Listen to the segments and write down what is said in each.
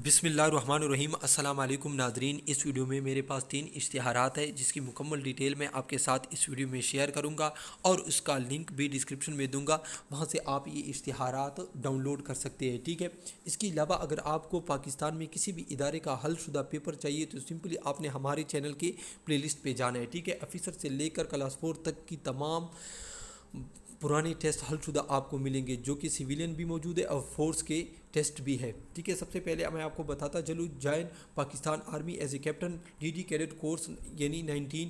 بسم اللہ الرحمن الرحیم۔ السلام علیکم ناظرین، اس ویڈیو میں میرے پاس 3 اشتہارات ہے جس کی مکمل ڈیٹیل میں آپ کے ساتھ اس ویڈیو میں شیئر کروں گا اور اس کا لنک بھی ڈسکرپشن میں دوں گا، وہاں سے آپ یہ اشتہارات ڈاؤن لوڈ کر سکتے ہیں، ٹھیک ہے۔ اس کے علاوہ اگر آپ کو پاکستان میں کسی بھی ادارے کا حل شدہ پیپر چاہیے تو سمپلی آپ نے ہمارے چینل کے پلے لسٹ پہ جانا ہے، ٹھیک ہے۔ آفیسر سے لے کر کلاس 4 تک کی تمام پرانے ٹیسٹ حل شدہ آپ کو ملیں گے، جو کہ سویلین بھی موجود ہے اور فورس کے ٹیسٹ بھی ہے، ٹھیک ہے۔ سب سے پہلے میں آپ کو بتاتا چلوں، join Pakistan army as a captain D cadet course یعنی 19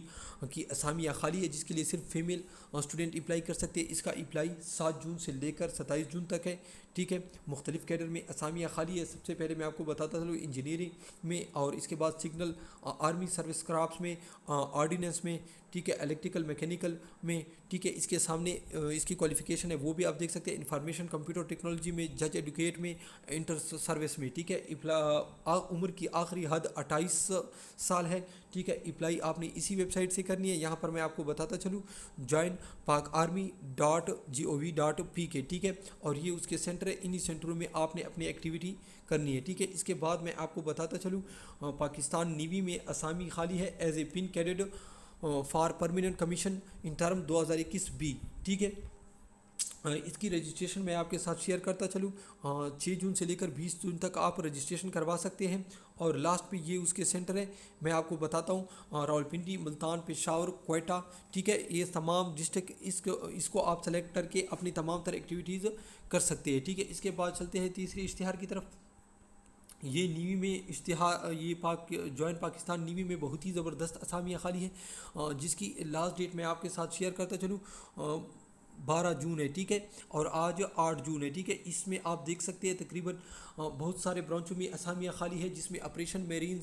کی اسامیاں خالی ہے، جس کے لیے صرف فیمیل اسٹوڈنٹ اپلائی کر سکتے ہیں۔ اس کا اپلائی 7 جون سے لے کر 27 جون تک ہے، ٹھیک ہے۔ مختلف کیڈر میں اسامیاں خالی ہے۔ سب سے پہلے میں آپ کو بتاتا چلوں، انجینئرنگ میں، اور اس کے بعد سگنل آرمی سروس کرافٹس میں، آرڈیننس میں، ٹھیک ہے، الیکٹریکل میکینیکل میں، ٹھیک ہے۔ اس کے سامنے اس کی کوالیفیکیشن ہے وہ بھی آپ دیکھ سکتے ہیں، انفارمیشن کمپیوٹر ٹیکنالوجی میں، جج ایڈوکیٹ میں، انٹر سروس میں، ٹھیک ہے۔ عمر کی آخری حد 28 سال ہے، ٹھیک ہے۔ اپلائی آپ نے اسی ویب سائٹ سے کرنی ہے، یہاں پر میں آپ کو بتاتا چلوں، joinpakarmy.gov.pk، ٹھیک ہے۔ اور یہ اس کے سینٹر ہے، انہی سینٹروں میں آپ نے اپنی ایکٹیویٹی کرنی ہے، ٹھیک ہے۔ اس کے بعد میں آپ کو بتاتا چلوں، پاکستان نیوی میں اسامی خالی ہے as a pin cadet for permanent commission in term 2021 ٹھیک ہے۔ اس کی رجسٹریشن میں آپ کے ساتھ شیئر کرتا چلوں، 6 جون سے لے کر 20 جون تک آپ رجسٹریشن کروا سکتے ہیں، اور لاسٹ پہ یہ اس کے سینٹر ہے، میں آپ کو بتاتا ہوں، راولپنڈی، ملتان، پشاور، کوئٹہ، ٹھیک ہے۔ یہ تمام ڈسٹرکٹ اس کو آپ سلیکٹ کر کے اپنی تمام تر ایکٹیویٹیز کر سکتے ہیں، ٹھیک ہے۔ اس کے بعد چلتے ہیں تیسرے اشتہار کی طرف۔ یہ نیوی میں اشتہار، یہ جوائن پاکستان نیوی میں بہت ہی زبردست اسامیاں خالی ہیں، جس کی لاسٹ ڈیٹ میں آپ کے ساتھ شیئر کرتا چلوں، 12 جون ہے، ٹھیک ہے، اور آج 8 جون ہے، ٹھیک ہے۔ اس میں آپ دیکھ سکتے ہیں تقریباً بہت سارے برانچوں میں اسامیاں خالی ہے، جس میں operation marine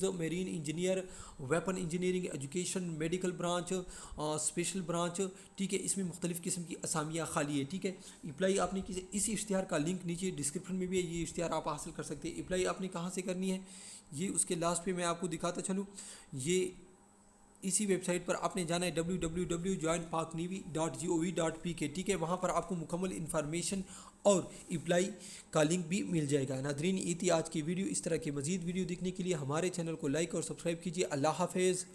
engineer, weapon engineering, education, medical branch, special branch, ٹھیک ہے۔ اس میں مختلف قسم کی اسامیاں خالی ہے، ٹھیک ہے۔ اپلائی آپ نے اس اشتہار کا لنک نیچے ڈسکرپشن میں بھی ہے، یہ اشتہار آپ حاصل کر سکتے ہیں۔ اپلائی آپ نے کہاں سے کرنی ہے، یہ اس کے لاسٹ پہ میں آپ کو دکھاتا چلوں، یہ اسی ویب سائٹ پر آپ نے جانا ہے www.joinpaknavy.gov.pk، ٹھیک ہے۔ وہاں پر آپ کو مکمل انفارمیشن اور اپلائی کا لنک بھی مل جائے گا۔ ناظرین، یہ تھی آج کی ویڈیو۔ اس طرح کی مزید ویڈیو دیکھنے کے لیے ہمارے چینل کو لائک اور سبسکرائب کیجیے۔ اللہ حافظ۔